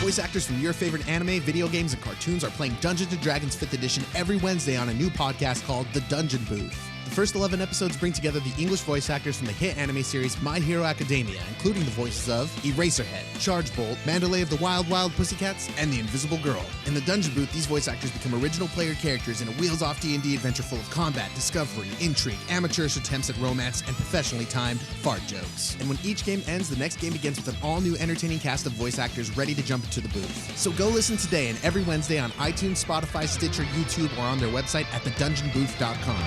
Voice actors from your favorite anime, video games, and cartoons are playing Dungeons & Dragons 5th edition every Wednesday on a new podcast called The Dungeon Booth. The first 11 episodes bring together the English voice actors from the hit anime series My Hero Academia, including the voices of Eraserhead, Chargebolt, Mandalay of the Wild Wild Pussycats, and the Invisible Girl. In the Dungeon Booth, these voice actors become original player characters in a wheels-off D&D adventure full of combat, discovery, intrigue, amateurish attempts at romance, and professionally timed fart jokes. And when each game ends, the next game begins with an all-new entertaining cast of voice actors ready to jump into the booth. So go listen today and every Wednesday on iTunes, Spotify, Stitcher, YouTube, or on their website at thedungeonbooth.com.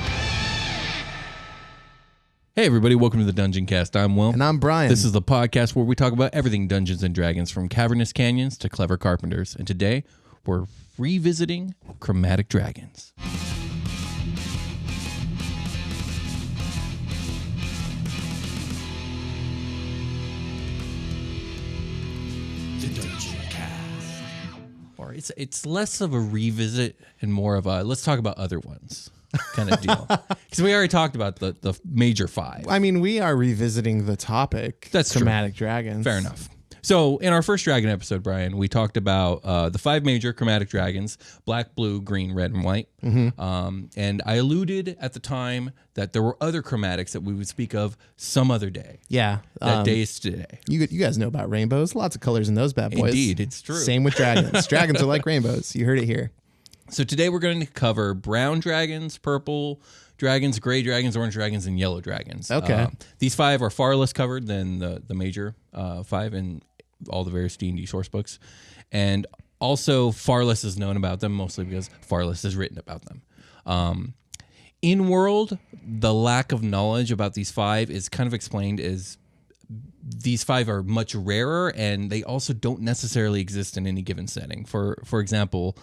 Hey everybody, welcome to the Dungeoncast. I'm Will. And I'm Brian. This is the podcast where we talk about everything Dungeons & Dragons, from cavernous canyons to clever carpenters. And today, we're revisiting Chromatic Dragons. The Dungeoncast. Or it's less of a revisit and more of a let's talk about other ones kind of deal. Because we already talked about the major five. I mean, we are revisiting the topic. That's Chromatic Dragons. Fair enough. So in our first dragon episode, Brian, we talked about the five major chromatic dragons: black, blue, green, red, and white. Mm-hmm. And I alluded at the time that there were other chromatics that we would speak of some other day. Yeah. That day is today. You guys know about rainbows. Lots of colors in those bad boys. Indeed, it's true. Same with dragons. Dragons are like rainbows. You heard it here. So today we're going to cover brown dragons, purple dragons, gray dragons, orange dragons, and yellow dragons. Okay. These five are far less covered than the major five in all the various D&D source books. And also far less is known about them, mostly because far less is written about them. In world, the lack of knowledge about these five is kind of explained as these five are much rarer, and they also don't necessarily exist in any given setting. For example,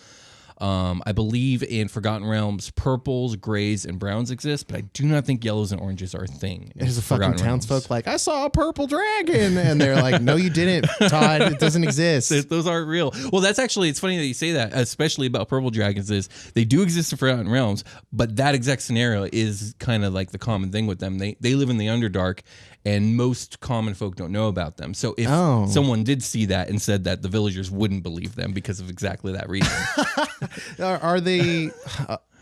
I believe in Forgotten Realms, purples, grays, and browns exist, but I do not think yellows and oranges are a thing. There's a fucking townsfolk like, I saw a purple dragon. And they're like, no, you didn't, Todd. It doesn't exist. Those aren't real. Well, that's actually, it's funny that you say that, especially about purple dragons, is they do exist in Forgotten Realms, but that exact scenario is kind of like the common thing with them. They live in the Underdark, and most common folk don't know about them. So if someone did see that and said that, the villagers wouldn't believe them because of exactly that reason. Are they...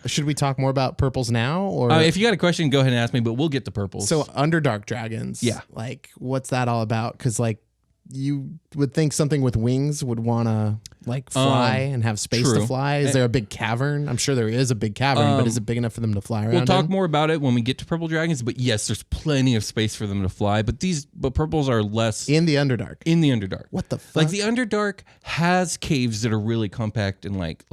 should we talk more about purples now? Or if you got a question, go ahead and ask me, but we'll get to purples. So Underdark dragons. Yeah. Like, what's that all about? Because, like, you would think something with wings would want to like fly and have space to fly. Is there a big cavern? I'm sure there is a big cavern, but is it big enough for them to fly around? We'll talk more about it when we get to purple dragons, but yes, there's plenty of space for them to fly, but purples are less in the Underdark. In the Underdark. What the fuck? Like the Underdark has caves that are really compact and like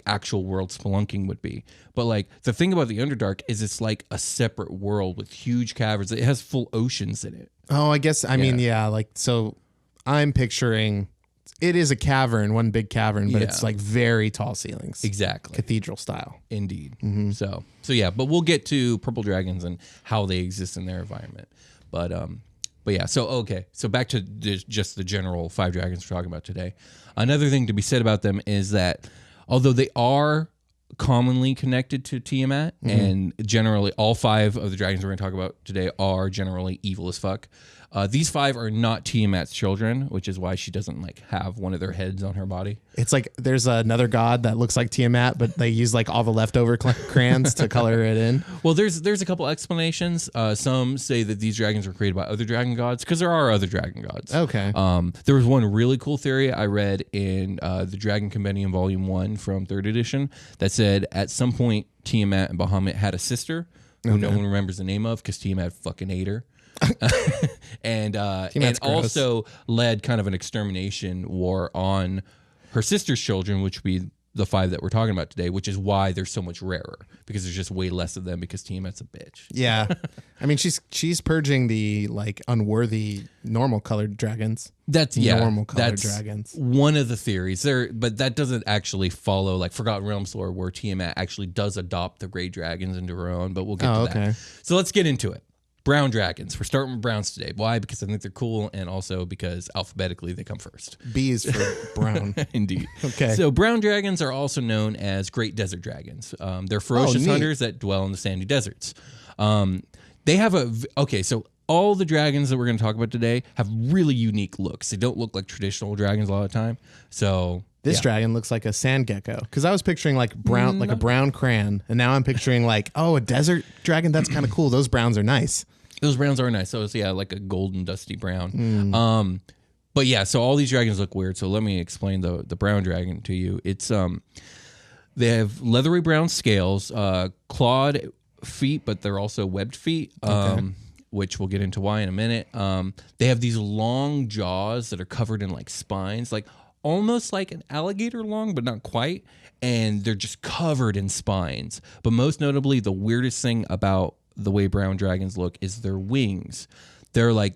actual world spelunking would be. But like the thing about the Underdark is it's like a separate world with huge caverns. It has full oceans in it. Oh, I guess I mean, like, so I'm picturing it is a cavern, one big cavern, but it's like very tall ceilings. Exactly. Cathedral style. Indeed. Mm-hmm. So yeah, but we'll get to purple dragons and how they exist in their environment. But yeah, so back to just the general five dragons we're talking about today. Another thing to be said about them is that although they are commonly connected to Tiamat, and generally all five of the dragons we're going to talk about today are generally evil as fuck, these five are not Tiamat's children, which is why she doesn't like have one of their heads on her body. It's like there's another god that looks like Tiamat, but they use like all the leftover crayons to color it in. Well, there's a couple explanations. Some say that these dragons were created by other dragon gods, because there are other dragon gods. Okay. There was one really cool theory I read in the Dragon Compendium Volume 1 from 3rd edition that said at some point Tiamat and Bahamut had a sister who no one remembers the name of because Tiamat fucking ate her. and also led kind of an extermination war on her sister's children, which would be the five that we're talking about today, which is why they're so much rarer, because there's just way less of them because Tiamat's a bitch. Yeah. I mean, she's purging the like unworthy normal colored dragons. That's normal colored dragons. One of the theories there, but that doesn't actually follow like Forgotten Realms lore, where Tiamat actually does adopt the gray dragons into her own, but we'll get to that. So let's get into it. Brown dragons. We're starting with browns today. Why? Because I think they're cool, and also because alphabetically they come first. B is for brown. Indeed. Okay. So brown dragons are also known as great desert dragons. They're ferocious hunters that dwell in the sandy deserts. They have so all the dragons that we're going to talk about today have really unique looks. They don't look like traditional dragons a lot of the time. So this dragon looks like a sand gecko, because I was picturing like brown, like a brown crayon, and now I'm picturing like, oh, a desert dragon. That's kind of cool. Those browns are nice. Those browns are nice. So it's like a golden dusty brown. But yeah, so all these dragons look weird. So let me explain the brown dragon to you. It's they have leathery brown scales, clawed feet, but they're also webbed feet. Which we'll get into why in a minute. They have these long jaws that are covered in like spines, like almost like an alligator long, but not quite. And they're just covered in spines. But most notably, the weirdest thing about the way brown dragons look is their wings. They're like,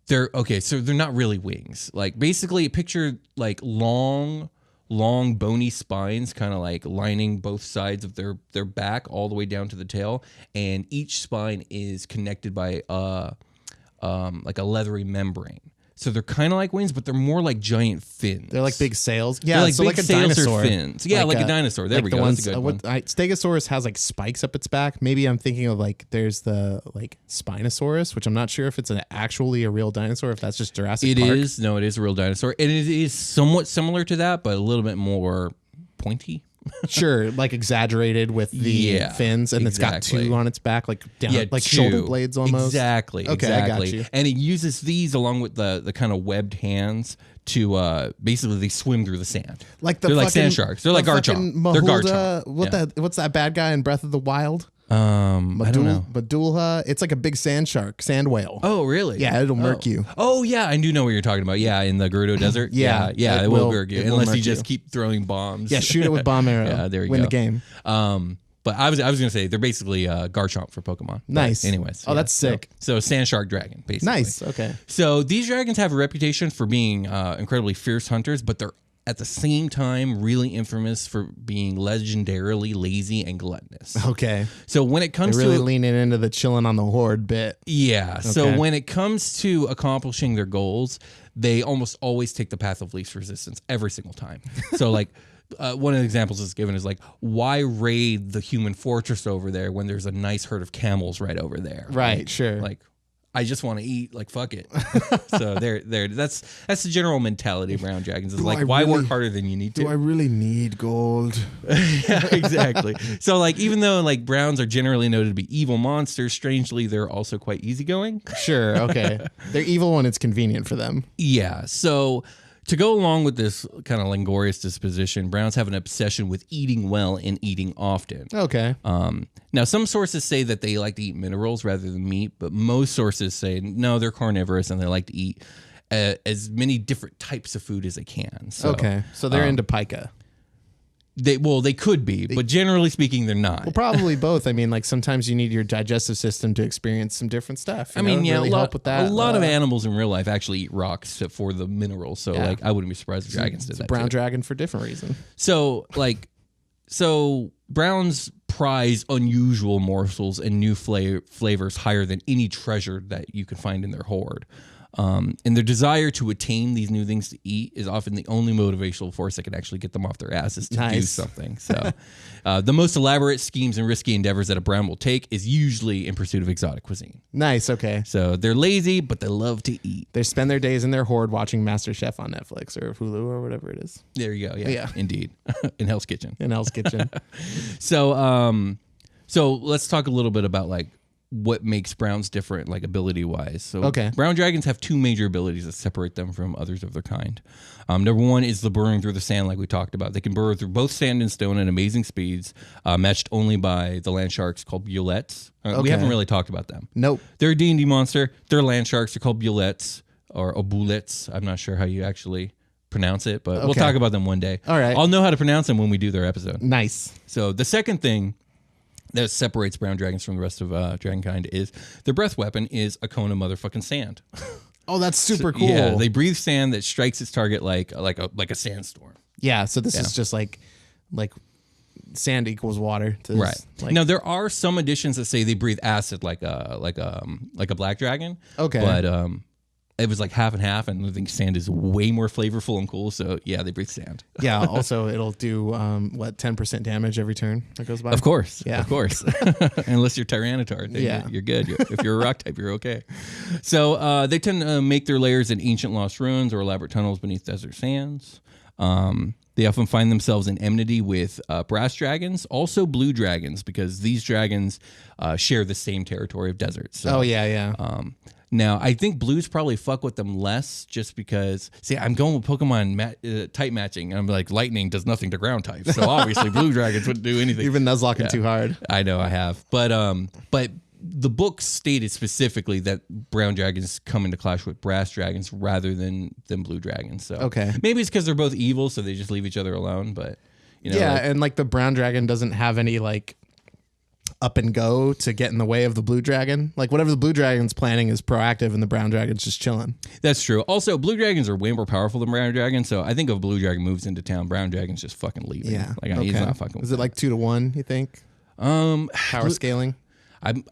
so they're not really wings. Like basically picture like long bony spines kind of like lining both sides of their back all the way down to the tail, and each spine is connected by like a leathery membrane. So they're kind of like wings, but they're more like giant fins. They're like big sails. Yeah, they're like so big like a sails dinosaur. or fins. Yeah, like a dinosaur. There like we the go. Ones, That's a good one. Stegosaurus has like spikes up its back. Maybe I'm thinking of like there's the like Spinosaurus, which I'm not sure if it's actually a real dinosaur, if that's just Jurassic Park. It is. No, it is a real dinosaur. And it is somewhat similar to that, but a little bit more pointy. Sure, like exaggerated with the fins, and it's got two on its back, like down, like shoulder blades almost. Exactly. Okay, exactly. I got you. And it uses these along with the kind of webbed hands to basically they swim through the sand. They're like sand sharks. They're like Garchomp. They're Garchomp. What's that bad guy in Breath of the Wild? I don't know. Medulla. It's like a big sand shark, sand whale. Oh, really? Yeah, it'll murk you. Oh, yeah, I do know what you're talking about. Yeah, in the Gerudo Desert. Yeah, it will murk you unless you just keep throwing bombs. Yeah, shoot it with bomb arrow. Yeah, there you Win go. the game. But I was gonna say they're basically Garchomp for Pokemon. Nice. But anyways. Oh, that's sick. So sand shark dragon, basically. Nice. Okay. So these dragons have a reputation for being incredibly fierce hunters, but they're at the same time really infamous for being legendarily lazy and gluttonous. Okay. So when it comes They're really to leaning into the chilling on the horde bit. yeah. Okay. So when it comes to accomplishing their goals, they almost always take the path of least resistance every single time. So like one of the examples that's given is like, why raid the human fortress over there when there's a nice herd of camels right over there? Right. Sure. Like, I just want to eat. Like, fuck it. So there. That's the general mentality of brown dragons. Is like, why work harder than you need to? Do I really need gold? Yeah, exactly. So like, even though like browns are generally noted to be evil monsters, strangely they're also quite easygoing. Sure. Okay. They're evil when it's convenient for them. Yeah. So to go along with this kind of languorous disposition, browns have an obsession with eating well and eating often. Okay. Now, some sources say that they like to eat minerals rather than meat, but most sources say no, they're carnivorous and they like to eat as many different types of food as they can. So, okay. So they're into pica. They could be, but generally speaking, they're not. Well, probably both. I mean, like sometimes you need your digestive system to experience some different stuff. I mean, really help with that. A lot of animals in real life actually eat rocks for the minerals. So, like, I wouldn't be surprised if dragons did that. Brown too. dragon for a different reason. So, browns prize unusual morsels and new flavors higher than any treasure that you can find in their hoard. And their desire to attain these new things to eat is often the only motivational force that can actually get them off their asses to do something. So the most elaborate schemes and risky endeavors that a brown will take is usually in pursuit of exotic cuisine. Nice. Okay. So they're lazy, but they love to eat. They spend their days in their hoard watching MasterChef on Netflix or Hulu or whatever it is. There you go. Yeah. Indeed. In Hell's Kitchen. In Hell's Kitchen. So let's talk a little bit about like what makes browns different, like ability wise. So brown dragons have two major abilities that separate them from others of their kind. Number one is the burrowing through the sand, like we talked about. They can burrow through both sand and stone at amazing speeds, matched only by the land sharks called bullets. We haven't really talked about them. Nope. They're a D&D monster. They're land sharks. They're called bullets or bullets. I'm not sure how you actually pronounce it, but we'll talk about them one day. All right. I'll know how to pronounce them when we do their episode. Nice. So the second thing that separates brown dragons from the rest of dragonkind is their breath weapon is a cone of motherfucking sand. Oh, that's super cool. Yeah, they breathe sand that strikes its target like a sandstorm. Yeah, so this is just like sand equals water. To this, right. Like, now there are some editions that say they breathe acid like a black dragon. Okay. But it was like half and half, and I think sand is way more flavorful and cool. So yeah, they breathe sand. Yeah. Also, it'll do 10% damage every turn that goes by. Of course, Yeah. of course. Unless you're Tyranitar, then Yeah. you're good. If you're a rock type, you're okay. So they tend to make their lairs in ancient lost ruins or elaborate tunnels beneath desert sands. They often find themselves in enmity with brass dragons, also blue dragons, because these dragons share the same territory of deserts. So, Oh yeah. now, I think blues probably fuck with them less just because, see, I'm going with Pokemon type matching. I'm like, lightning does nothing to ground types. So obviously blue dragons wouldn't do anything. You've been nuzlocking too hard. I know I have. But the book stated specifically that brown dragons come into clash with brass dragons rather than blue dragons. So Okay. maybe it's because they're both evil, so they just leave each other alone. But, you know. Yeah, like- and like the brown dragon doesn't have any like up and go to get in the way of the blue dragon. Like whatever the blue dragon's planning is proactive and the brown dragon's just chilling. That's true. Also, blue dragons are way more powerful than brown dragons. So I think if a blue dragon moves into town, brown dragon's just fucking leaving. Yeah. Like he's not fucking. Is it like 2-to-1, you think? Power scaling?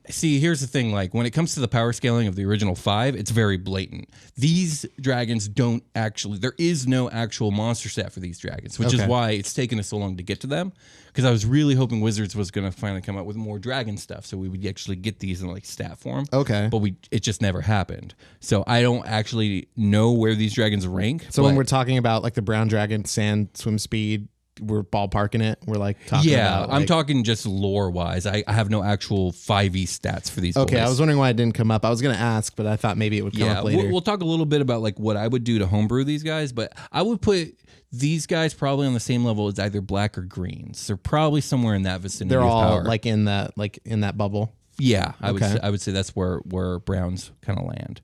See, here's the thing. Like when it comes to the power scaling of the original 5, it's very blatant. These dragons don't actually. There is no actual monster set for these dragons, which is why it's taken us so long to get to them. Because I was really hoping Wizards was going to finally come out with more dragon stuff, so we would actually get these in like stat form. Okay. But it just never happened. So I don't actually know where these dragons rank. So when we're talking about like the brown dragon sand swim speed, we're ballparking it. We're like talking about. I'm talking just lore wise. I have no actual 5e stats for these. Okay, boys. I was wondering why it didn't come up. I was going to ask, but I thought maybe it would come up later. We'll talk a little bit about like what I would do to homebrew these guys, but I would put these guys probably on the same level as either black or greens. They're probably somewhere in that vicinity. They're of all power. like in that bubble. Yeah, I Okay. would say that's where browns kind of land.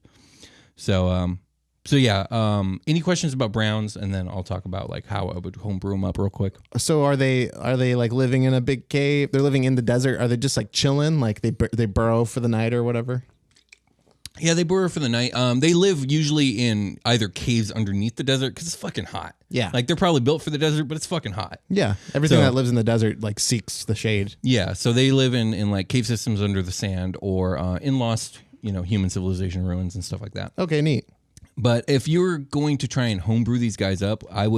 So yeah. Any questions about browns, and then I'll talk about like how I would homebrew them up real quick. So are they like living in a big cave? They're living in the desert. Are they just like chilling? Like they burrow for the night or whatever? Yeah, they burrow for the night. They live usually in either caves underneath the desert because it's fucking hot. Yeah. Like they're probably built for the desert, but it's fucking hot. Yeah, everything So- that lives in the desert like seeks the shade. Yeah, so they live in like cave systems under the sand or in lost, human civilization ruins and stuff like that. Okay, neat. But if you're going to try and homebrew these guys up, I'd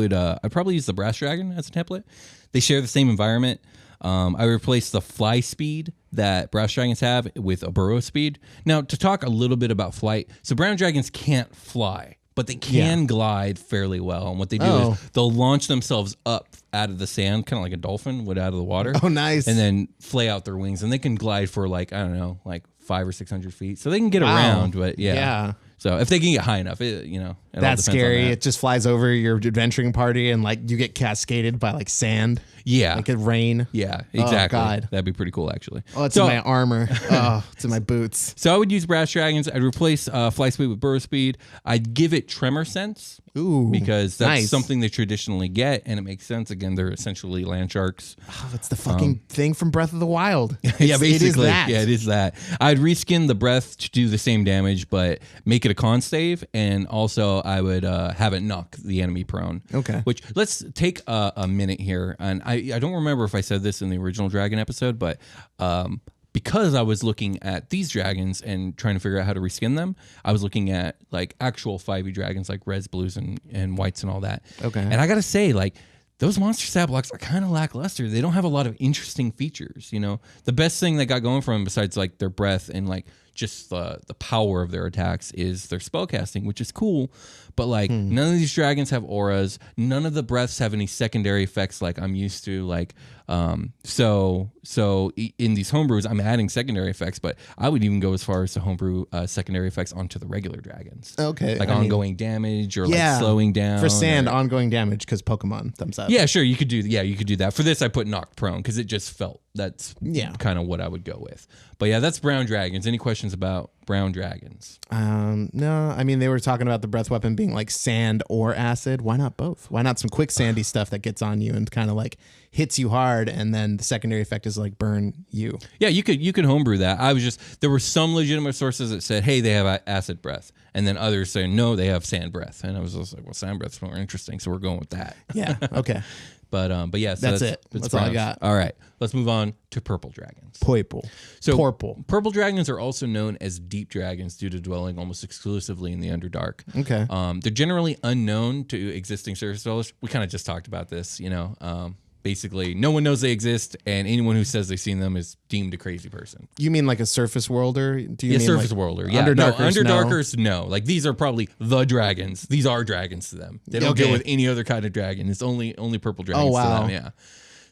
probably use the brass dragon as a template. They share the same environment. I replaced the fly speed that brass dragons have with a burrow speed. Now, to talk a little bit about flight, so brown dragons can't fly, but they can glide fairly well. And what they do is they'll launch themselves up out of the sand, kind of like a dolphin would out of the water. Oh, nice. And then flay out their wings, and they can glide for like 500 or 600 feet. So they can get around, but Yeah. So if they can get high enough, it all That's depends on scary. that. It just flies over your adventuring party and like you get cascaded by like sand. Yeah. Like it rain. Yeah, exactly. God. That'd be pretty cool, actually. Oh, it's so, in my armor. Oh, it's in my boots. So I would use brass dragons. I'd replace fly speed with burrow speed. I'd give it tremor sense. Ooh, Because that's nice. something they traditionally get, and it makes sense. Again, they're essentially land sharks. Oh, that's the fucking thing from Breath of the Wild. Yeah, basically. It is that. Yeah, it is that. I'd reskin the breath to do the same damage, but make it a con save, and also I would have it knock the enemy prone. Okay. Which, let's take a minute here, and I don't remember if I said this in the original Dragon episode, but because I was looking at these dragons and trying to figure out how to reskin them, I was looking at like actual 5e dragons like reds, blues, and whites and all that. Okay. And I gotta say, like, those monster stat blocks are kind of lackluster. They don't have a lot of interesting features. The best thing that got going for them, besides like their breath and like just the power of their attacks, is their spellcasting, which is cool. But like none of these dragons have auras. None of the breaths have any secondary effects like I'm used to. Like so in these homebrews, I'm adding secondary effects, but I would even go as far as to homebrew secondary effects onto the regular dragons. Okay. Like I mean, ongoing damage or like slowing down For sand, or- ongoing damage because Pokemon thumbs up. Yeah, sure. You could do that. For this, I put knocked prone because it just felt that's kind of what I would go with. But yeah, that's brown dragons. Any questions about brown dragons? No, I mean, they were talking about the breath weapon being like sand or acid. Why not both? Why not some quick sandy stuff that gets on you and kind of like hits you hard, and then the secondary effect is like burn you? Yeah, you could homebrew that. There were some legitimate sources that said, hey, they have acid breath. And then others say, no, they have sand breath. And I was just like, well, sand breath's more interesting, so we're going with that. Yeah. Okay. But yeah, so that's it. That's all I got. All right, let's move on to purple dragons. Purple. So purple dragons are also known as deep dragons due to dwelling almost exclusively in the Underdark. Okay. They're generally unknown to existing surface dwellers. We kind of just talked about this, basically no one knows they exist, and anyone who says they've seen them is deemed a crazy person. You mean like a surface worlder? Do you mean surface like worlder? Yeah, Underdarkers, no. Like these are probably the dragons. These are dragons to them. They don't deal with any other kind of dragon. It's only purple dragons to them. Yeah.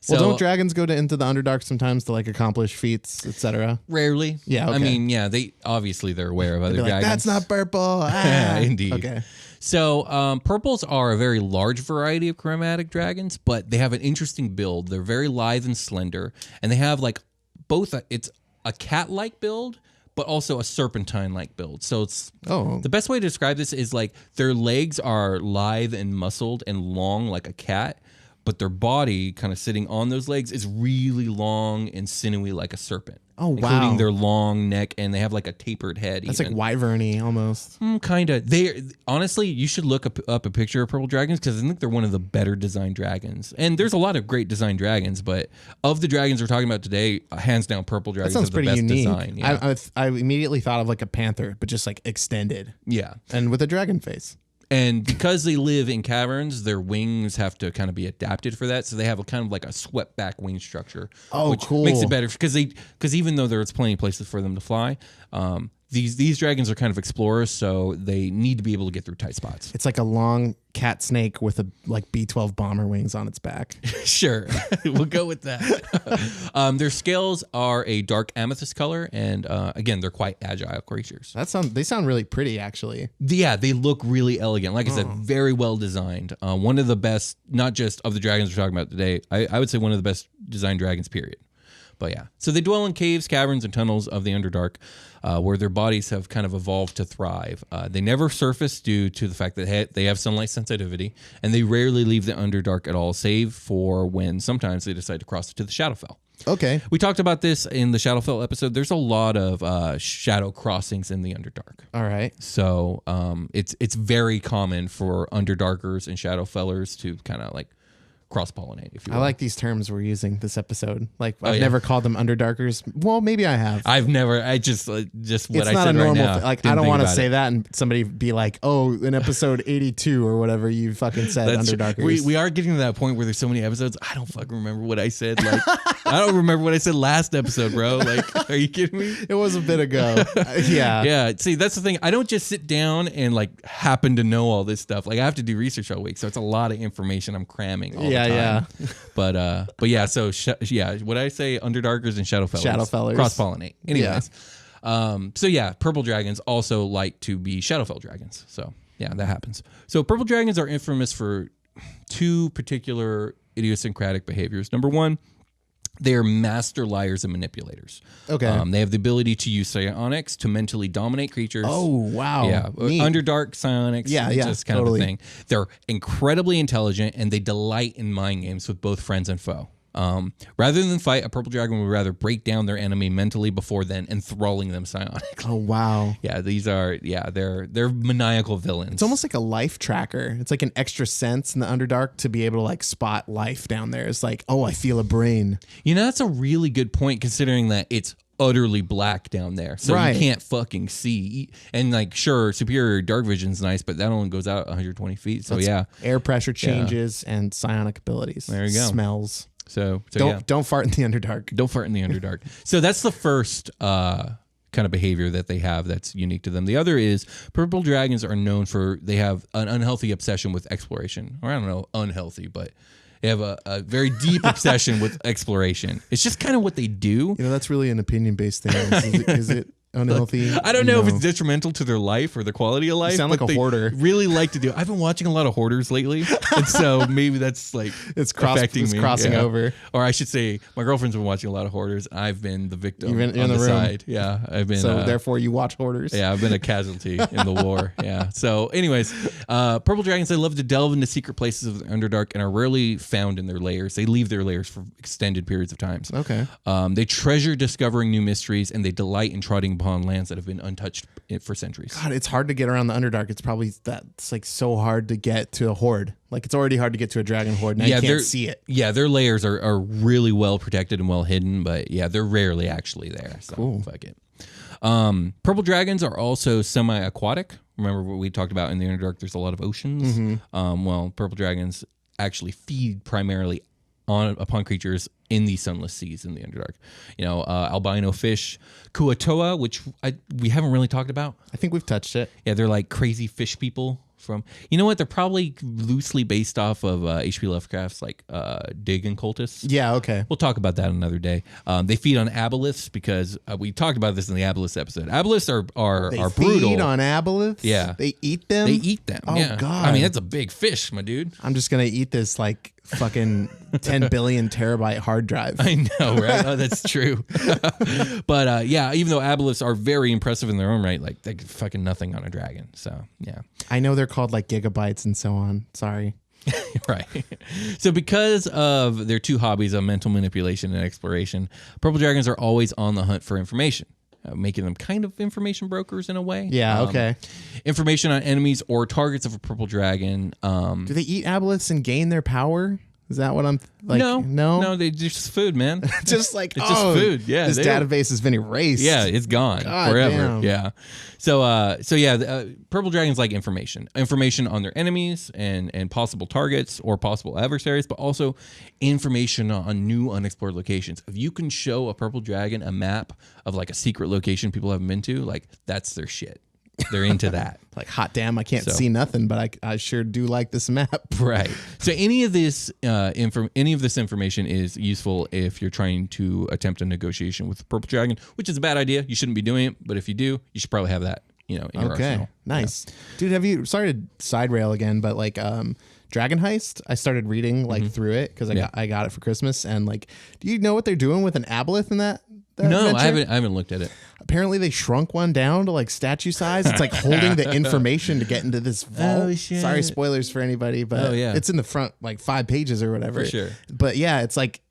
Well, don't dragons go into the Underdark sometimes to like accomplish feats, etc.? Rarely. Yeah. Okay. I mean, yeah, they're aware of other dragons. That's not purple. Ah. Indeed. Okay. So purples are a very large variety of chromatic dragons, but they have an interesting build. They're very lithe and slender, and they have like both. It's a cat-like build, but also a serpentine-like build. So it's the best way to describe this is like their legs are lithe and muscled and long like a cat, but their body kind of sitting on those legs is really long and sinewy like a serpent. Oh, wow. Including their long neck, and they have like a tapered head. That's like wyvern-y almost. Kind of. Honestly, you should look up a picture of purple dragons because I think they're one of the better designed dragons. And there's a lot of great designed dragons, but of the dragons we're talking about today, hands down, purple dragons have the best unique. Design. Yeah. I immediately thought of like a panther, but just like extended. Yeah. And with a dragon face. And because they live in caverns, their wings have to kind of be adapted for that. So they have a kind of like a swept back wing structure. Which cool. Makes it better because even though there's plenty of places for them to fly, these dragons are kind of explorers, so they need to be able to get through tight spots. It's like a long cat snake with a like B-12 bomber wings on its back. Sure, we'll go with that. Their scales are a dark amethyst color, and again, they're quite agile creatures. They sound really pretty, actually. Yeah, they look really elegant. Like I said, very well designed. One of the best, not just of the dragons we're talking about today, I would say one of the best designed dragons, period. But yeah, so they dwell in caves, caverns, and tunnels of the Underdark, where their bodies have kind of evolved to thrive. They never surface due to the fact that they have sunlight sensitivity, and they rarely leave the Underdark at all, save for when sometimes they decide to cross to the Shadowfell. Okay. We talked about this in the Shadowfell episode. There's a lot of shadow crossings in the Underdark. All right. So it's very common for Underdarkers and Shadowfellers to kind of like cross-pollinate, if you will. I like these terms we're using this episode. Like I've never called them Underdarkers. Well, maybe I have. I've never. I just what it's I not said a normal right now. Like I don't want to say that and somebody be like, "Oh, in episode 82 or whatever you fucking said Underdarkers." We are getting to that point where there's so many episodes. I don't fucking remember what I said. Like I don't remember what I said last episode, bro. Like, are you kidding me? It was a bit ago. Yeah. Yeah. See, that's the thing. I don't just sit down and like happen to know all this stuff. Like I have to do research all week, so it's a lot of information I'm cramming all the time. Yeah. But yeah, so what I say, Underdarkers and Shadowfellers cross-pollinate. Anyways, so yeah, purple dragons also like to be Shadowfell dragons. So yeah, that happens. So purple dragons are infamous for two particular idiosyncratic behaviors. Number one, they are master liars and manipulators. Okay. They have the ability to use psionics to mentally dominate creatures. Oh, wow. Yeah. Neat. Underdark psionics. Yeah, just kind of a thing. They're incredibly intelligent, and they delight in mind games with both friends and foe. Rather than fight, a purple dragon would rather break down their enemy mentally before then, enthralling them psionically. Oh, wow. Yeah, they're maniacal villains. It's almost like a life tracker. It's like an extra sense in the Underdark to be able to like spot life down there. It's like, oh, I feel a brain. That's a really good point, considering that it's utterly black down there, so you can't fucking see. And like, sure, superior dark vision's nice, but that only goes out 120 feet. So air pressure changes and psionic abilities. There you go. Smells. So don't fart in the Underdark. Don't fart in the Underdark. So that's the first kind of behavior that they have that's unique to them. The other is purple dragons are known for, they have an unhealthy obsession with exploration. Or I don't know, unhealthy, but they have a very deep obsession with exploration. It's just kind of what they do. That's really an opinion-based thing. Is it unhealthy? I don't know if it's detrimental to their life or the quality of life. You sound like a hoarder. Really like to do. I've been watching a lot of hoarders lately, and so maybe that's like affecting me. Crossing over. Or I should say, my girlfriend's been watching a lot of hoarders. I've been the victim on the room. side. Yeah, I've been. So therefore, you watch hoarders. Yeah, I've been a casualty in the war. Yeah. So, anyways, purple dragons, they love to delve into secret places of the Underdark and are rarely found in their lairs. They leave their lairs for extended periods of times. Okay. They treasure discovering new mysteries, and they delight in trotting upon lands that have been untouched for centuries. God, it's hard to get around the Underdark. It's like so hard to get to a horde. Like it's already hard to get to a dragon horde. Now you can't see it. Yeah, their layers are really well protected and well hidden, but yeah, they're rarely actually there. So Cool. Fuck it. Purple dragons are also semi-aquatic. Remember what we talked about in the Underdark? There's a lot of oceans. Well, purple dragons actually feed primarily upon creatures in the sunless seas in the Underdark. Albino fish, Kuatoa, which we haven't really talked about. I think we've touched it. Yeah, they're like crazy fish people from. You know what? They're probably loosely based off of H.P. Lovecraft's like Dig and Cultists. Yeah. Okay. We'll talk about that another day. They feed on aboliths because we talked about this in the aboliths episode. Aboliths are brutal. They feed on aboliths? Yeah. They eat them? They eat them. Oh, yeah. God. I mean, that's a big fish, my dude. I'm just going to eat this like fucking 10 billion terabyte hard drive. I know, right? Oh, that's true. But yeah, even though aboliths are very impressive in their own right, like they're fucking nothing on a dragon. So yeah. I know they're called like gigabytes and so on. Sorry. Right. So because of their two hobbies of mental manipulation and exploration, purple dragons are always on the hunt for information, making them kind of information brokers in a way. Yeah, okay. Information on enemies or targets of a purple dragon. Do they eat aboliths and gain their power? Is that what I'm like? No, they just food, man. Just like it's just food. Yeah, this database has been erased. Yeah, it's gone God forever. damn. Yeah. So purple dragons like information on their enemies and possible targets or possible adversaries, but also information on new unexplored locations. If you can show a purple dragon a map of like a secret location people haven't been to, like that's their shit. They're into that. Like, hot damn, I can't see nothing, but I sure do like this map. Right. So any of this information is useful if you're trying to attempt a negotiation with the purple dragon, which is a bad idea. You shouldn't be doing it, but if you do, you should probably have that, in your arsenal. Nice. Yeah. Dude, have you started side rail again, but like Dragon Heist, I started reading like through it because I got it for Christmas, and like, do you know what they're doing with an aboleth in that no, adventure? I haven't looked at it. Apparently they shrunk one down to like statue size. It's like holding the information to get into this vault. Oh, shit. Sorry, spoilers for anybody, but it's in the front like 5 pages or whatever. For sure. But yeah, it's like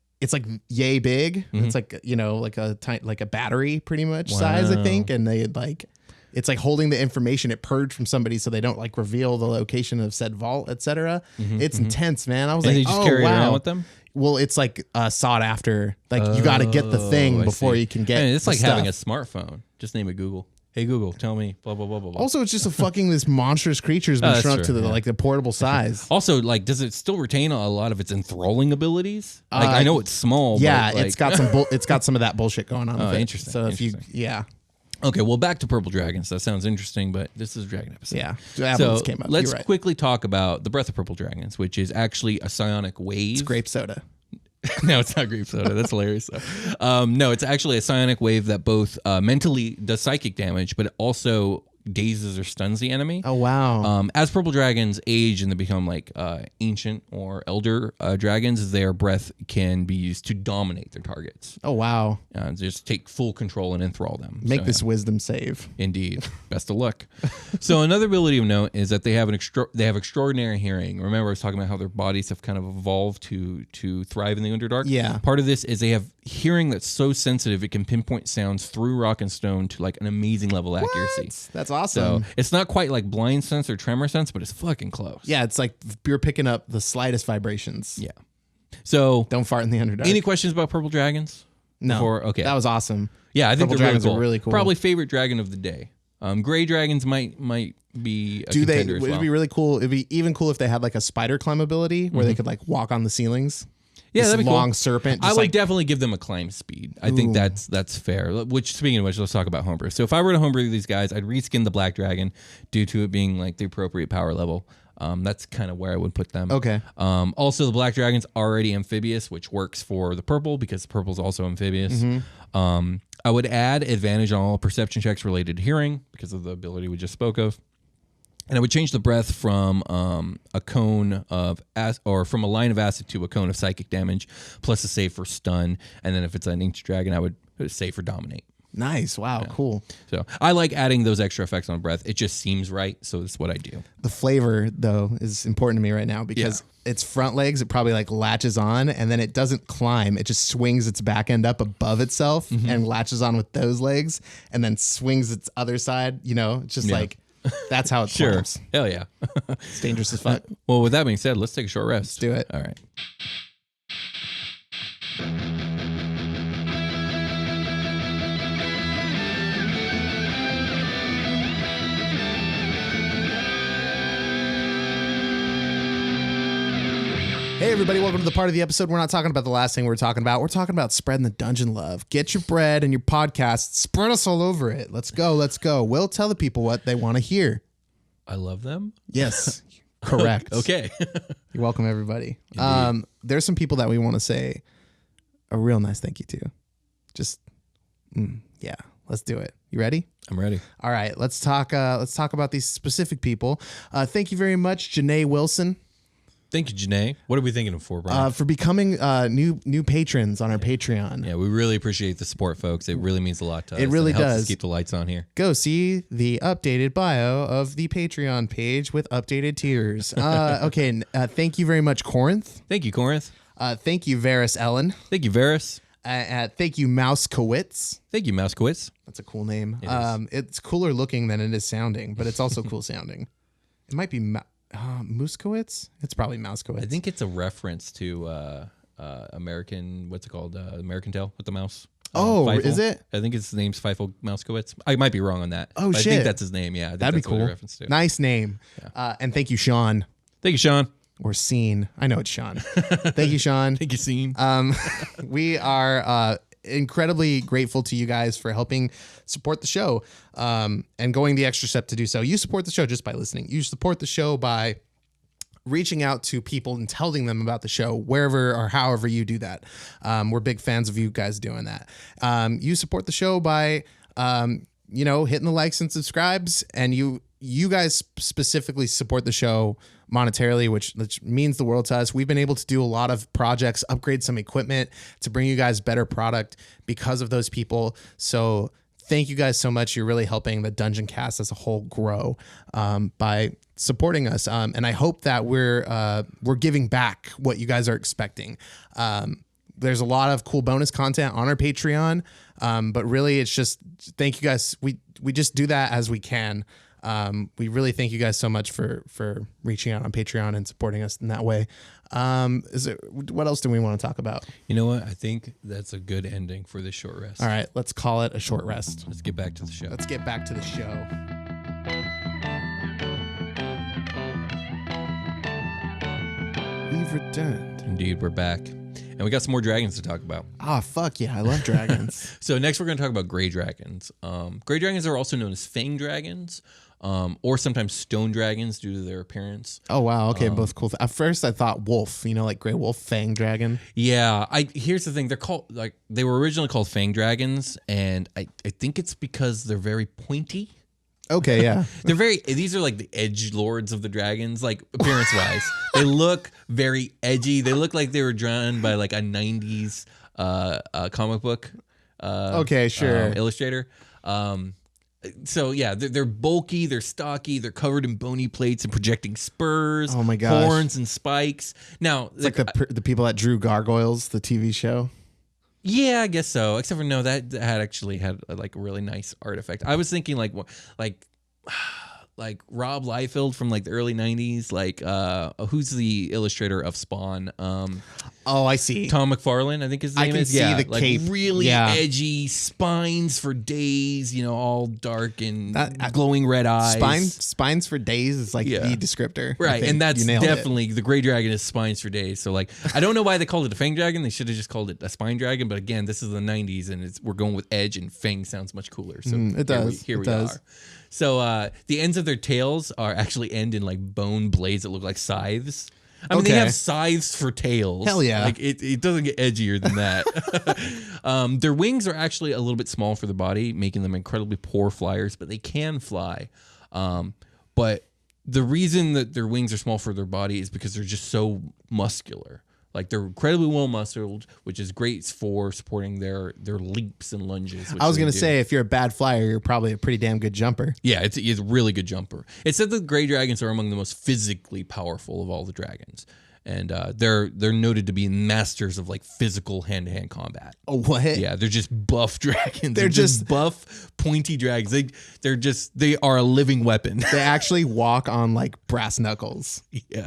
yay big. It's like, like a battery pretty much size, I think. And they like, it's like holding the information it purged from somebody so they don't like reveal the location of said vault, etc. It's intense, man. I was like, they just carry it around with them? Well, it's like sought after. Like you got to get the thing before you can get. It's like stuff. having a smartphone. Just name it Google. Hey Google, tell me blah blah blah blah blah. Also, it's just a fucking this monstrous creature's been shrunk to the portable size. Also, like, does it still retain a lot of its enthralling abilities? Like, I know it's small. Yeah, but, like, it's got some of that bullshit going on. with it. Interesting. So Okay, well, back to purple dragons. That sounds interesting, but this is a dragon episode. Yeah. So came up. let's quickly talk about the breath of purple dragons, which is actually a psionic wave. It's grape soda. No, it's not grape soda. That's hilarious. No, it's actually a psionic wave that both mentally does psychic damage, but it also dazes or stuns the enemy. Oh, wow. As purple dragons age and they become like ancient or elder dragons, their breath can be used to dominate their targets. Oh, wow. Just take full control and enthrall them. Make this wisdom save. Indeed. Best of luck. So another ability of note is that they have extraordinary hearing. Remember I was talking about how their bodies have kind of evolved to thrive in the Underdark? Yeah. Part of this is they have hearing that's so sensitive it can pinpoint sounds through rock and stone to like an amazing level of accuracy. That's awesome. So it's not quite like blind sense or tremor sense, but it's fucking close. Yeah, it's like you're picking up the slightest vibrations. Yeah. So don't fart in the Underdark. Any questions about purple dragons? No. Okay. That was awesome. Yeah, I think purple dragons are really cool. Probably favorite dragon of the day. Gray dragons might be a contender as well. Would it be really cool? It'd be even cool if they had like a spider climb ability where they could like walk on the ceilings. Yeah, that'd be long cool. serpent. I would definitely give them a climb speed. I think that's fair. Which, speaking of which, let's talk about homebrew. So if I were to homebrew these guys, I'd reskin the black dragon due to it being like the appropriate power level. That's kind of where I would put them. Okay. Also, the black dragon's already amphibious, which works for the purple because the purple's also amphibious. I would add advantage on all perception checks related to hearing because of the ability we just spoke of. And I would change the breath from a cone of from a line of acid to a cone of psychic damage, plus a save for stun. And then if it's an ancient dragon, I would save for dominate. Nice. Wow. Cool. So I like adding those extra effects on breath. It just seems right, so that's what I do. The flavor though is important to me right now because its front legs, it probably like latches on and then it doesn't climb. It just swings its back end up above itself and latches on with those legs and then swings its other side. It's just like, that's how it climbs. Hell yeah. It's dangerous as fuck. Well, with that being said, let's take a short rest. Let's do it. All right. Hey everybody, welcome to the part of the episode. We're not talking about the last thing we're talking about. We're talking about spreading the dungeon love. Get your bread and your podcast. Spread us all over it. Let's go. Let's go. We'll tell the people what they want to hear. I love them. Yes. Correct. Okay. You're welcome, everybody. There's some people that we want to say a real nice thank you to. Just, yeah, let's do it. You ready? I'm ready. All right, let's talk about these specific people. Thank you very much, Janae Wilson. Thank you, Janae. What are we thinking of for, Brian? For becoming new patrons on our Patreon. Yeah, we really appreciate the support, folks. It really means a lot to us. It really helps does. us keep the lights on here. Go see the updated bio of the Patreon page with updated tiers. Okay, thank you very much, Corinth. Thank you, Corinth. Thank you, Varys Ellen. Thank you, Varys. Thank you, Mousekowitz. Thank you, Mousekowitz. That's a cool name. It's cooler looking than it is sounding, but it's also cool sounding. It might be Mousekowitz? It's probably Mousekowitz. I think it's a reference to American, what's it called? American Tail with the mouse. Feifel. Is it? I think his name's Feifel Mousekowitz. I might be wrong on that. Oh, but shit. I think that's his name. Yeah. That'd be cool. Reference to. Nice name. Yeah. And thank you, Sean. Thank you, Sean. Or Scene. I know it's Sean. Thank you, Sean. Thank you, Scene. We are incredibly grateful to you guys for helping support the show and going the extra step to do so. You support the show just by listening. You support the show by reaching out to people and telling them about the show wherever or however you do that. We're big fans of you guys doing that. You support the show by hitting the likes and subscribes, and you guys specifically support the show monetarily, which means the world to us. We've been able to do a lot of projects, upgrade some equipment to bring you guys better product because of those people. So thank you guys so much. You're really helping the Dungeoncast as a whole grow by supporting us. And I hope that we're giving back what you guys are expecting. There's a lot of cool bonus content on our Patreon, but really it's just thank you guys. We just do that as we can. We really thank you guys so much for reaching out on Patreon and supporting us in that way. What else do we want to talk about? You know what? I think that's a good ending for this short rest. All right, let's call it a short rest. Let's get back to the show. Let's get back to the show. We've returned. Indeed, we're back. And we got some more dragons to talk about. Ah, fuck yeah, I love dragons. So next we're going to talk about gray dragons. Gray dragons are also known as fang dragons, or sometimes stone dragons due to their appearance. Oh, wow. Okay, both cool. At first I thought wolf, like gray wolf, fang dragon. Yeah, here's the thing. They're called, they were originally called fang dragons, and I think it's because they're very pointy. Okay, yeah. These are like the edge lords of the dragons, like appearance wise. They look very edgy. They look like they were drawn by like a 90s comic book okay, sure. Illustrator. So yeah, they're bulky, they're stocky, they're covered in bony plates and projecting spurs, oh my gosh, horns and spikes. Now, it's like the people that drew Gargoyles, the TV show. Yeah, I guess so. Except for no, that had actually had like a really nice artifact. I was thinking like Rob Liefeld from like the early 90s, like who's the illustrator of Spawn? Oh, I see. Tom McFarlane, I think his name is. I can see the like cape. Really edgy spines for days, all dark and glowing red eyes. Spines for days is like the descriptor. Right, and that's definitely the gray dragon is spines for days. So like, I don't know why they called it a fang dragon. They should have just called it a spine dragon. But again, this is the 90s, and we're going with edge, and fang sounds much cooler. So it does. Here we are. So the ends of their tails actually end in like bone blades that look like scythes. I mean, they have scythes for tails. Hell yeah. Like it doesn't get edgier than that. Their wings are actually a little bit small for the body, making them incredibly poor flyers, but they can fly. But the reason that their wings are small for their body is because they're just so muscular. Like they're incredibly well muscled, which is great for supporting their leaps and lunges. I was going to say, if you're a bad flyer, you're probably a pretty damn good jumper. Yeah, it's a really good jumper. It said that the gray dragons are among the most physically powerful of all the dragons. And they're noted to be masters of like physical hand-to-hand combat. Oh, what? Yeah, they're just buff dragons. They're just buff, pointy dragons. They are a living weapon. They actually walk on like brass knuckles. Yeah,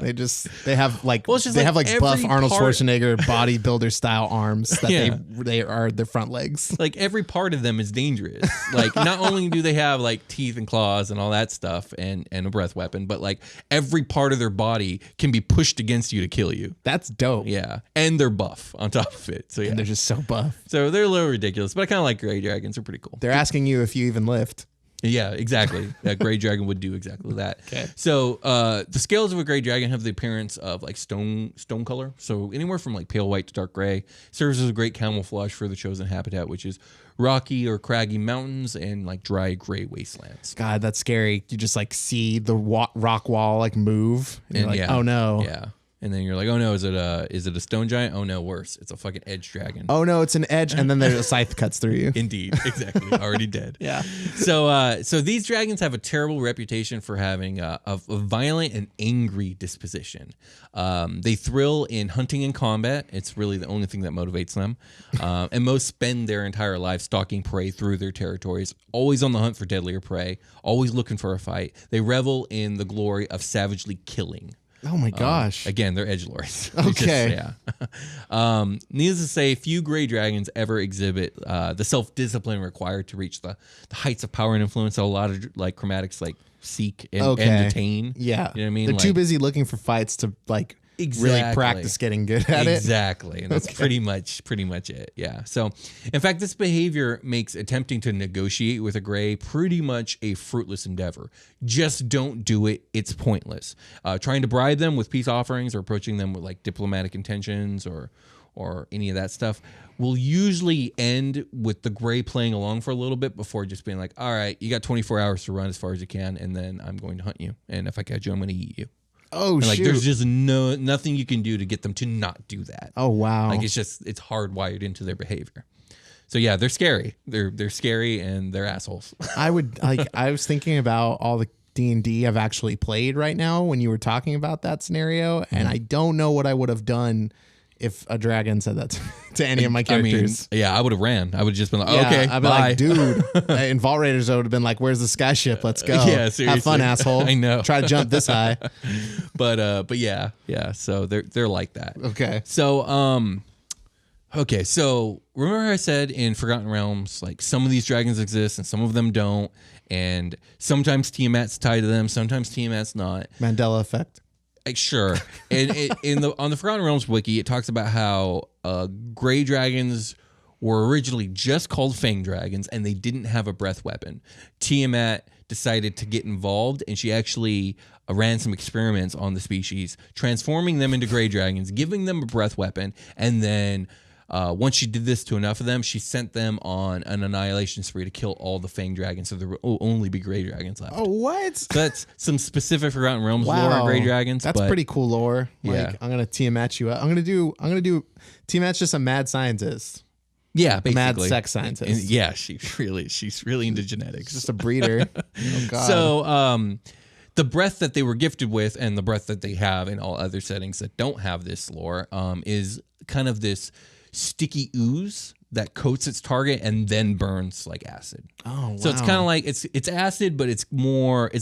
they have like buff Arnold Schwarzenegger bodybuilder style arms that they are their front legs. Like every part of them is dangerous. Like not only do they have like teeth and claws and all that stuff and a breath weapon, but like every part of their body can be pushed against you to kill you. That's dope. Yeah, and they're buff on top of it. So yeah, and they're just so buff. So they're a little ridiculous, but I kind of like gray dragons. They're pretty cool. They're asking you if you even lift. Yeah, exactly. That gray dragon would do exactly that. Okay. So the scales of a gray dragon have the appearance of like stone color. So anywhere from like pale white to dark gray. Serves as a great camouflage for the chosen habitat, which is rocky or craggy mountains and like dry gray wastelands. God, that's scary. You just like see the rock wall like move, and you're like, oh no. Yeah. And then you're like, oh no, is it a stone giant? Oh no, worse. It's a fucking edge dragon. Oh no, it's an edge, and then there's a scythe cuts through you. Indeed, exactly. Already dead. Yeah. So these dragons have a terrible reputation for having a violent and angry disposition. They thrill in hunting and combat. It's really the only thing that motivates them. And most spend their entire life stalking prey through their territories, always on the hunt for deadlier prey, always looking for a fight. They revel in the glory of savagely killing. Oh my gosh. Again, they're edgelords. Okay. Needless to say, few gray dragons ever exhibit the self-discipline required to reach the heights of power and influence that a lot of like chromatics like seek and attain. Yeah. You know what I mean? They're too busy looking for fights to like really practice getting good at it. Exactly. And that's pretty much it. Yeah. So in fact, this behavior makes attempting to negotiate with a gray pretty much a fruitless endeavor. Just don't do it. It's pointless. Trying to bribe them with peace offerings or approaching them with like diplomatic intentions or any of that stuff will usually end with the gray playing along for a little bit before just being like, all right, you got 24 hours to run as far as you can, and then I'm going to hunt you. And if I catch you, I'm going to eat you. Oh, and like, shoot. There's just nothing you can do to get them to not do that. Oh, wow. Like, it's hardwired into their behavior. So yeah, they're scary. They're scary and they're assholes. I was thinking about all the D&D I've actually played right now when you were talking about that scenario, and I don't know what I would have done if a dragon said that to any of my characters. I would have ran. I would have just been like, okay, I'd be like, dude. In Vault Raiders, I would have been like, where's the sky ship? Let's go. Yeah, seriously. Have fun, asshole. I know. Try to jump this high. But yeah. So they're like that. Okay. So so remember how I said in Forgotten Realms, like some of these dragons exist and some of them don't, and sometimes Tiamat's tied to them, sometimes Tiamat's not. Mandela effect. Sure. And on the Forgotten Realms wiki, it talks about how gray dragons were originally just called fang dragons and they didn't have a breath weapon. Tiamat decided to get involved, and she actually ran some experiments on the species, transforming them into gray dragons, giving them a breath weapon, and then once she did this to enough of them, she sent them on an annihilation spree to kill all the fang dragons, so there will only be gray dragons left. Oh, what? So that's some specific Forgotten Realms lore on gray dragons. That's pretty cool lore. Yeah. I'm gonna Tiamat you up. I'm gonna do Tiamat's just a mad scientist. Yeah, basically. Mad sex scientist. And yeah, she's really into genetics. Just a breeder. Oh god. So the breath that they were gifted with and the breath that they have in all other settings that don't have this lore is kind of this sticky ooze that coats its target and then burns like acid. Oh, wow. So it's kind of like it's acid, but it's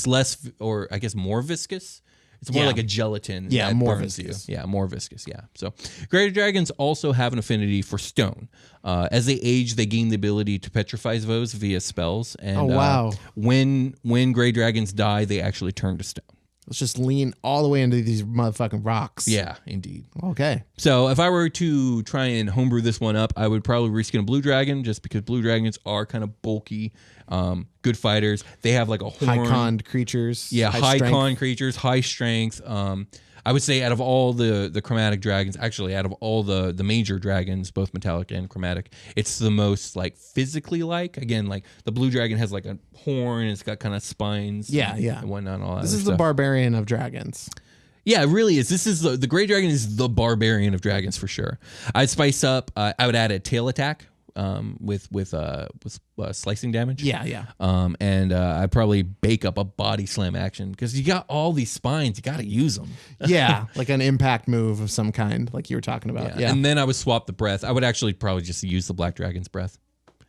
less, or I guess more viscous. It's more like a gelatin. Yeah, that more burns viscous. You. Yeah, more viscous. Yeah. So gray dragons also have an affinity for stone. As they age, they gain the ability to petrify foes via spells. And when gray dragons die, they actually turn to stone. Let's just lean all the way into these motherfucking rocks. Yeah, indeed. Okay. So if I were to try and homebrew this one up, I would probably reskin a blue dragon, just because blue dragons are kind of bulky, good fighters. They have like a horn. High con creatures. Yeah, high con creatures, high strength. I would say out of all the chromatic dragons, actually out of all the major dragons, both metallic and chromatic, it's the most like physically like. Again, like the blue dragon has like a horn, it's got kind of spines. Yeah. And whatnot, and all that. This is the barbarian of dragons. Yeah, it really is. This is the Gray Dragon is the barbarian of dragons for sure. I'd spice up. I would add a tail attack with slicing damage. Yeah. And I'd probably bake up a body slam action because you got all these spines. You got to use them. Yeah, like an impact move of some kind, like you were talking about. Yeah. And then I would swap the breath. I would actually probably just use the Black Dragon's breath.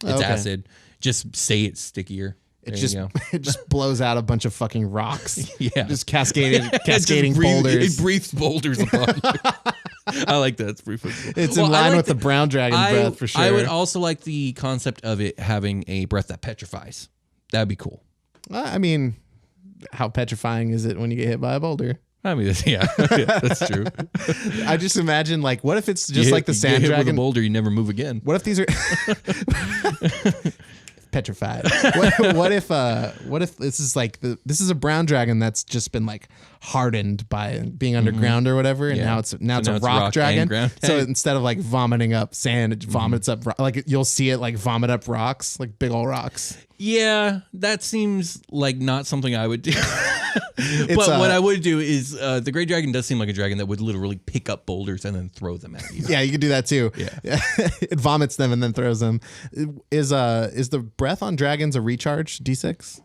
It's acid. Just say it's stickier. It just blows out a bunch of fucking rocks. Yeah. Just cascading boulders. It breathes boulders upon you. I like that. It's pretty cool. It's in line with the brown dragon breath for sure. I would also like the concept of it having a breath that petrifies. That'd be cool. I mean, how petrifying is it when you get hit by a boulder? I mean, yeah, that's true. I just imagine, like, what if it's just like the sand hit dragon? With a boulder, you never move again. What if these are petrified? What if this is like this is a brown dragon that's just been like hardened by being underground or whatever, and now it's a rock dragon. So instead of like vomiting up sand, it vomits up like you'll see it like vomit up rocks, like big old rocks. Yeah, that seems like not something I would do. But what I would do is the Gray Dragon does seem like a dragon that would literally pick up boulders and then throw them at you. Yeah, you could do that too. Yeah. It vomits them and then throws them. Is the breath on dragons a recharge D6?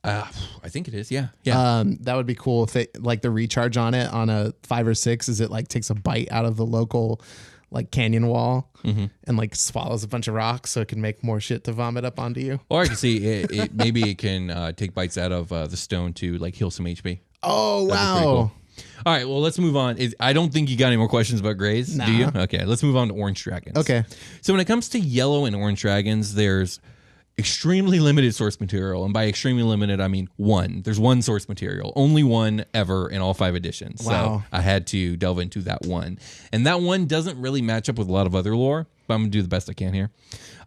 I think it is. Yeah. That would be cool if it like the recharge on it on a 5 or 6 is it like takes a bite out of the local like canyon wall and like swallows a bunch of rocks so it can make more shit to vomit up onto you. Or I can see it maybe it can take bites out of the stone to like heal some HP. Oh, wow. Cool. All right, well, let's move on. I don't think you got any more questions about grays, do you? Okay, let's move on to orange dragons. Okay. So when it comes to yellow and orange dragons, there's extremely limited source material. And by extremely limited, I mean one. There's one source material. Only one ever in all 5 editions. Wow. So I had to delve into that one. And that one doesn't really match up with a lot of other lore, but I'm going to do the best I can here.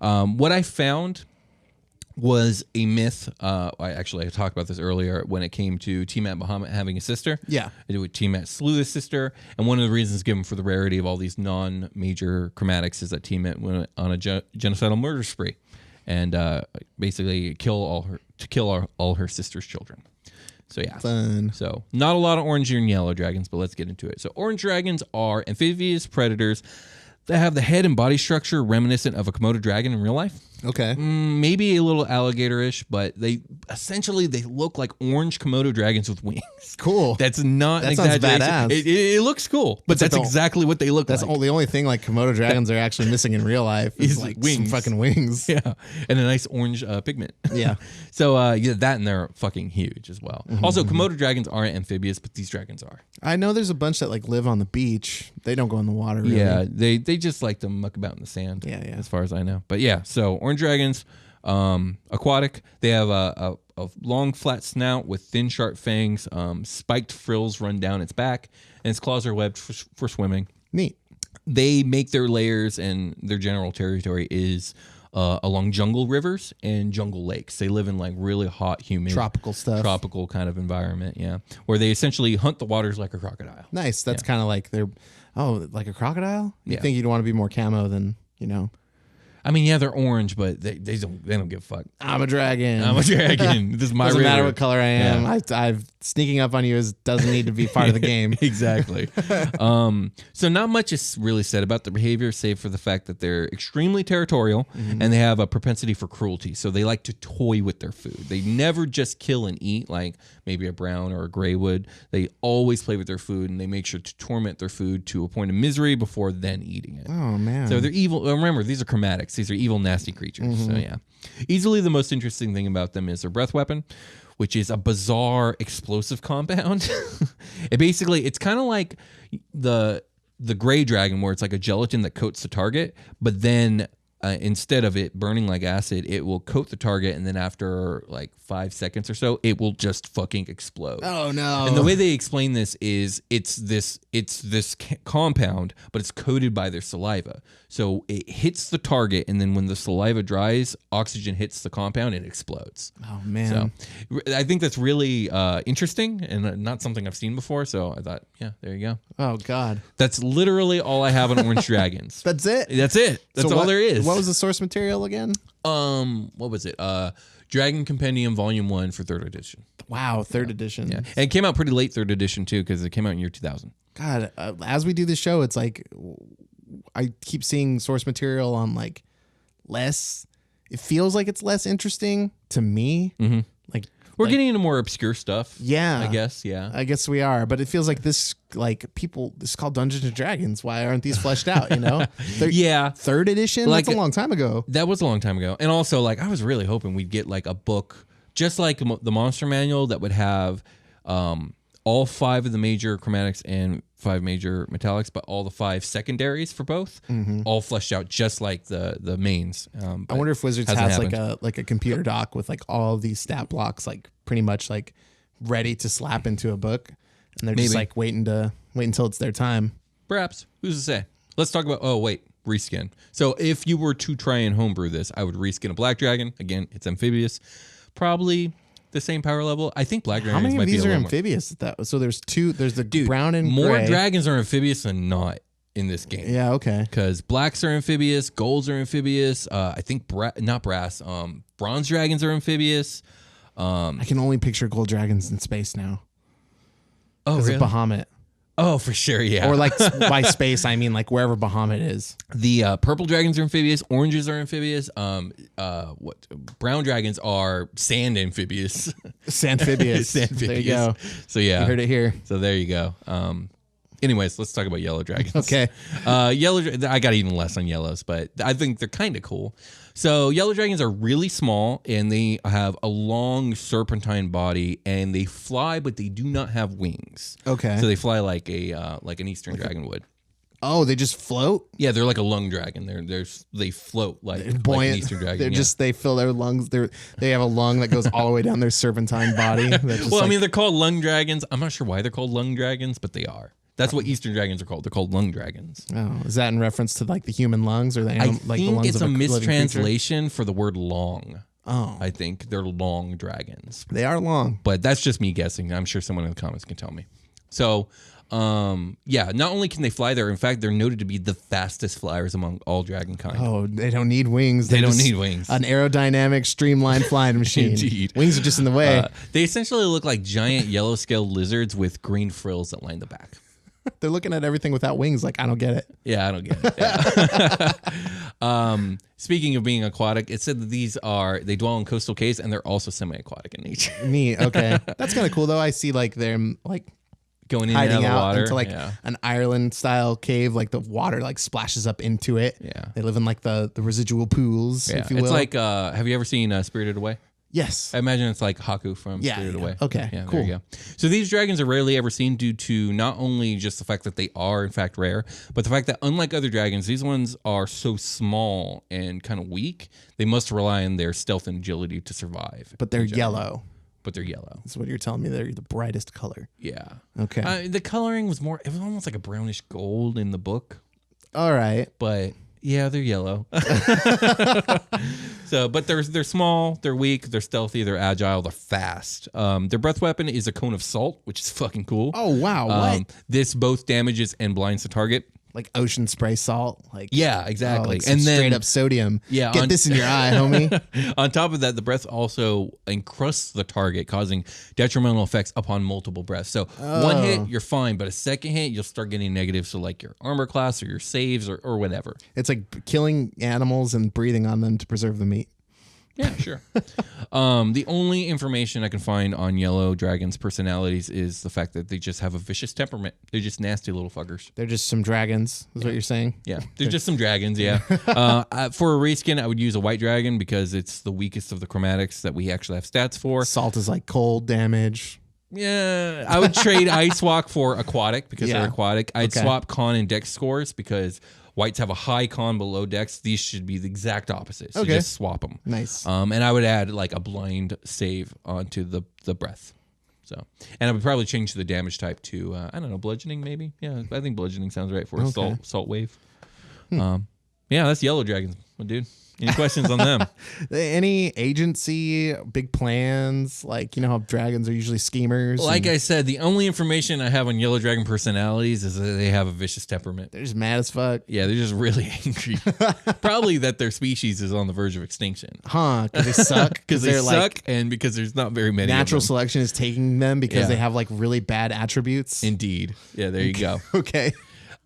What I found was a myth. I talked about this earlier when it came to Tiamat Bahamut having a sister. Yeah. Tiamat slew the sister. And one of the reasons given for the rarity of all these non-major chromatics is that Tiamat went on a genocidal murder spree. And basically kill all her sister's children. So yeah, fun. So not a lot of orange and yellow dragons, but let's get into it. So orange dragons are amphibious predators that have the head and body structure reminiscent of a Komodo dragon in real life. Okay. Maybe a little alligator-ish, but they look like orange Komodo dragons with wings. Cool. That's not an exaggeration. Badass. It looks cool, but that's exactly what they look like. That's the only thing like Komodo dragons are actually missing in real life is like wings. Some fucking wings. Yeah, and a nice orange pigment. Yeah. So that and they're fucking huge as well. Also, Komodo dragons aren't amphibious, but these dragons are. I know there's a bunch that like live on the beach. They don't go in the water. Really. Yeah, they just like to muck about in the sand. Yeah. As far as I know, but yeah. So orange dragons, aquatic. They have a long flat snout with thin sharp fangs. Spiked frills run down its back, and its claws are webbed for swimming. Neat. They make their lairs, and their general territory is along jungle rivers and jungle lakes. They live in like really hot, humid, tropical kind of environment. Yeah, where they essentially hunt the waters like a crocodile. Nice. That's kind of like like a crocodile. You think you'd want to be more camo than I mean, yeah, they're orange, but they don't give a fuck. I'm a dragon. This is my Doesn't river. matter what color I am. Yeah. I've sneaking up on you doesn't need to be part of the game. Exactly. So not much is really said about their behavior, save for the fact that they're extremely territorial and they have a propensity for cruelty. So they like to toy with their food. They never just kill and eat like maybe a brown or a gray would. They always play with their food, and they make sure to torment their food to a point of misery before then eating it. Oh, man. So they're evil. Remember, these are chromatics. These are evil, nasty creatures. So yeah. Easily the most interesting thing about them is their breath weapon, which is a bizarre explosive compound. It's kind of like the gray dragon, where it's like a gelatin that coats the target, but then instead of it burning like acid, it will coat the target, and then after like 5 seconds or so, it will just fucking explode. Oh no! And the way they explain this is it's this compound, but it's coated by their saliva. So it hits the target, and then when the saliva dries, oxygen hits the compound and it explodes. Oh man! So I think that's really interesting and not something I've seen before. So I thought, yeah, there you go. Oh god! That's literally all I have on orange dragons. That's it. That's all there is. What was the source material again? What was it? Dragon Compendium Volume 1 for 3rd edition. Wow, third edition. Yeah, and it came out pretty late, third edition too, because it came out in year 2000. God, as we do this show, it's like I keep seeing source material on like less. It feels like it's less interesting to me. Mm-hmm. Like we're getting into more obscure stuff. Yeah, I guess. Yeah, I guess we are. But it feels like this, like people, this is called Dungeons and Dragons. Why aren't these fleshed out? You know? Yeah, third edition. Like, that's a long time ago. That was a long time ago. And also, like, I was really hoping we'd get like a book, just like the Monster Manual, that would have all 5 of the major chromatics and 5 major metallics, but all the 5 secondaries for both, all fleshed out just like the mains. I wonder if Wizards has like a computer doc with like all of these stat blocks, like pretty much like ready to slap into a book, and they're just like wait until it's their time. Perhaps. Who's to say? Let's talk about. Oh wait, reskin. So if you were to try and homebrew this, I would reskin a black dragon. Again, it's amphibious. Probably the same power level. I think black dragons. How many might of these be are amphibious? So there's 2. There's the brown and more gray. dragons are amphibious than not in this game. Yeah, okay. Because blacks are amphibious, golds are amphibious. I think not brass. Bronze dragons are amphibious. I can only picture gold dragons in space now. Oh, really? Of Bahamut. Oh, for sure, yeah. Or like by space, I mean like wherever Bahamut is. The purple dragons are amphibious. Oranges are amphibious. Brown dragons are sand amphibious. Sandphibious. Sandphibious. There you go. So yeah, You heard it here. So there you go. Anyways, let's talk about yellow dragons. Okay. I got even less on yellows, but I think they're kind of cool. So yellow dragons are really small, and they have a long serpentine body, and they fly, but they do not have wings. Okay. So they fly like an eastern dragon would. Oh, they just float? Yeah, they're like a lung dragon. They float like Buoyant. an eastern dragon. They fill their lungs. They have a lung that goes all the way down their serpentine body. I mean, they're called lung dragons. I'm not sure why they're called lung dragons, but they are. That's what Eastern dragons are called. They're called lung dragons. Oh, is that in reference to like the human lungs or the I like the think lungs it's of a living mistranslation for the word long. Oh, I think they're long dragons. They are long, but that's just me guessing. I'm sure someone in the comments can tell me. So, yeah, not only can they fly there, in fact, they're noted to be the fastest flyers among all dragon kind. Oh, they don't need wings. They don't need wings. An aerodynamic, streamlined flying machine. Indeed. Wings are just in the way. They essentially look like giant yellow-scaled lizards with green frills that line the back. They're looking at everything without wings. Like, I don't get it. Yeah, I don't get it. Yeah. Speaking of being aquatic, it said that they dwell in coastal caves, and they're also semi-aquatic in nature. Neat. Okay, that's kind of cool though. I see like them like going in hiding and out of the out water into like an Ireland style cave. Like the water like splashes up into it. Yeah, they live in like the residual pools. Yeah, if you will. It's like have you ever seen Spirited Away? Yes. I imagine it's like Haku from Spirited Away. Okay, yeah, cool. There you go. So these dragons are rarely ever seen due to not only just the fact that they are in fact rare, but the fact that unlike other dragons, these ones are so small and kind of weak, they must rely on their stealth and agility to survive. But they're yellow. But they're yellow. That's what you're telling me. They're the brightest color. Yeah. Okay. The coloring was it was almost like a brownish gold in the book. All right. But yeah, they're yellow. So, but they're small, they're weak, they're stealthy, they're agile, they're fast. Their breath weapon is a cone of salt, which is fucking cool. Oh wow! What? This both damages and blinds the target. Like ocean spray salt. Like yeah, exactly. Like and then straight up sodium. Yeah, get this in your eye, homie. On top of that, the breath also encrusts the target, causing detrimental effects upon multiple breaths. So one hit, you're fine, but a second hit, you'll start getting negatives. So like your armor class or your saves or whatever. It's like killing animals and breathing on them to preserve the meat. Yeah, sure. The only information I can find on yellow dragons' personalities is the fact that they just have a vicious temperament. They're just nasty little fuckers. They're just some dragons, is what you're saying? Yeah, they're just some dragons, yeah. For a reskin, I would use a white dragon because it's the weakest of the chromatics that we actually have stats for. Salt is like cold damage. Yeah, I would trade Ice Walk for aquatic because they're aquatic. I'd swap con and dex scores because whites have a high con below dex. These should be the exact opposite. So just swap them. Nice. And I would add like a blind save onto the breath. So, and I would probably change the damage type to I don't know, bludgeoning maybe. Yeah, I think bludgeoning sounds right for a salt wave. Yeah, that's yellow dragons, dude. Any questions on them? Any agency, big plans? Like, you know how dragons are usually schemers? Like I said, the only information I have on yellow dragon personalities is that they have a vicious temperament. They're just mad as fuck. Yeah, they're just really angry. Probably that their species is on the verge of extinction. Huh, because they suck? Because they they're suck like, and because there's not very many natural of them. selection is taking them because Yeah. they have like really bad attributes? Indeed. Yeah, there you go. Okay.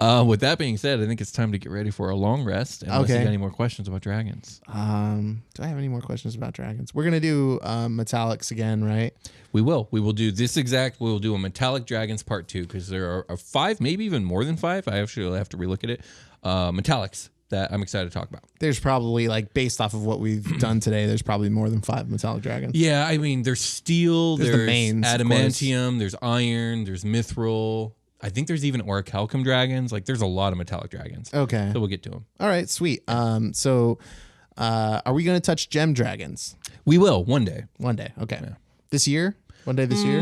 With that being said, I think it's time to get ready for a long rest. Unless you got any more questions about dragons. Do I have any more questions about dragons? We're going to do metallics again, right? We will. We will do this exact. We will do a metallic dragons part 2 because there are 5, maybe even more than 5. I actually have to relook at it. Metallics that I'm excited to talk about. There's probably, like, based off of what we've done today, there's probably more than 5 metallic dragons. Yeah, I mean, there's steel, There's the mains, of adamantium, there's iron, there's mithril. I think there's even orichalcum dragons. Like, there's a lot of metallic dragons. Okay. So we'll get to them. All right, sweet. So are we going to touch gem dragons? We will one day. One day. Okay. Yeah. This year? One day this year?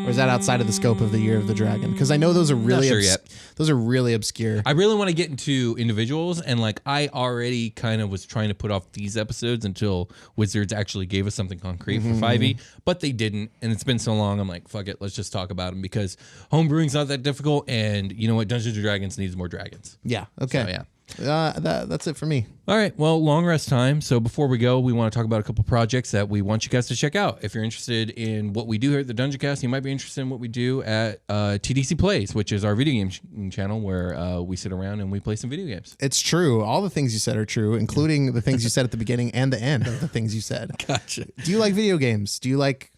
Or is that outside of the scope of the Year of the Dragon? Because I know those are really Not sure yet. Those are really obscure. I really want to get into individuals, and like I already kind of was trying to put off these episodes until Wizards actually gave us something concrete for 5e, but they didn't, and it's been so long. I'm like, fuck it, let's just talk about them because homebrewing's not that difficult, and you know what, Dungeons and Dragons needs more dragons. Yeah. Okay. So, yeah. That's it for me. All right. Well, long rest time. So before we go, we want to talk about a couple projects that we want you guys to check out. If you're interested in what we do here at the Dungeoncast, you might be interested in what we do at TDC Plays, which is our video game channel where we sit around and we play some video games. It's true. All the things you said are true, including the things you said at the beginning and the end of the things you said. Gotcha. Do you like video games? Do you like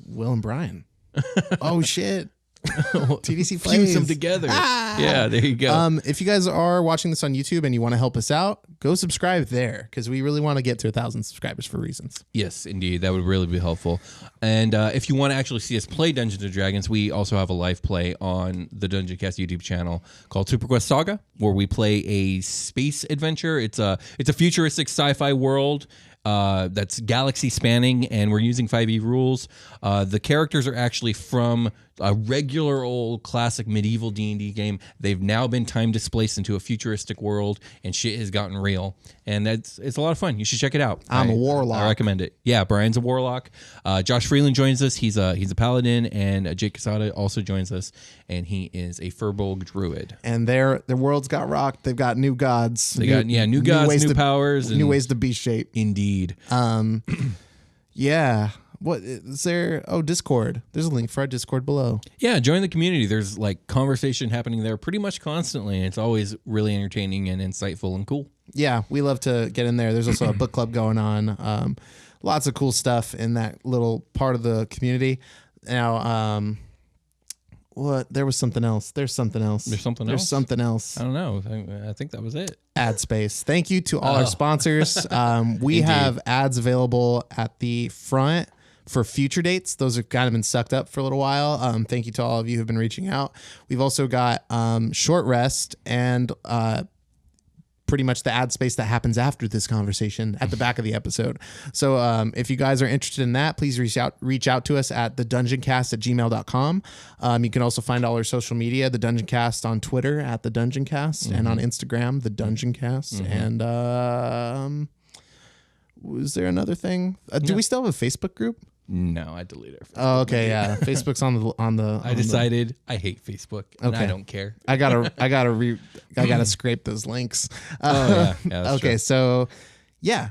Will and Brian? Oh, shit. TDC Plays. Fuse them together. Yeah, there you go. If you guys are watching this on YouTube and you want to help us out, go subscribe there because we really want to get to 1,000 subscribers for reasons. Yes, indeed. That would really be helpful. And if you want to actually see us play Dungeons & Dragons, we also have a live play on the Dungeoncast YouTube channel called Super Quest Saga, where we play a space adventure. It's a futuristic sci-fi world that's galaxy spanning, and we're using 5e rules. The characters are actually from a regular old classic medieval D&D game. They've now been time displaced into a futuristic world, and shit has gotten real. And it's a lot of fun. You should check it out. I'm a warlock. I recommend it. Yeah, Brian's a warlock. Josh Freeland joins us. He's a paladin, and Jake Casada also joins us, and he is a Furbolg druid. And their worlds got rocked. They've got new gods. They got new gods, new powers, new ways to be shaped. Indeed. Yeah. What is there? Oh, Discord. There's a link for our Discord below. Yeah, join the community. There's like conversation happening there pretty much constantly, and it's always really entertaining and insightful and cool. Yeah, we love to get in there. There's also a book club going on. Lots of cool stuff in that little part of the community. Now, what? There was something else. There's something else. There's something else? I don't know. I think that was it. Ad space. Thank you to all our sponsors. We have ads available at the front for future dates. Those have kind of been sucked up for a little while. Thank you to all of you who've been reaching out. We've also got short rest and pretty much the ad space that happens after this conversation at the back of the episode. So if you guys are interested in that, please reach out to us at thedungeoncast@gmail.com. You can also find all our social media, the Dungeoncast on Twitter at the Dungeoncast, and on Instagram, the Dungeoncast. And was there another thing? Do we still have a Facebook group? No, I deleted it. Oh, okay, yeah. Facebook's on the. I decided I hate Facebook, and I don't care. I gotta scrape those links. Yeah that's okay, true. so yeah,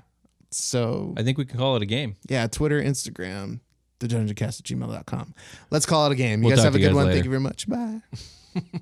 so I think we can call it a game. yeah, Twitter, Instagram, thedungeoncast@gmail.com. Let's call it a game. You We'll guys talk have a to you good guys one. later. Thank you very much. Bye.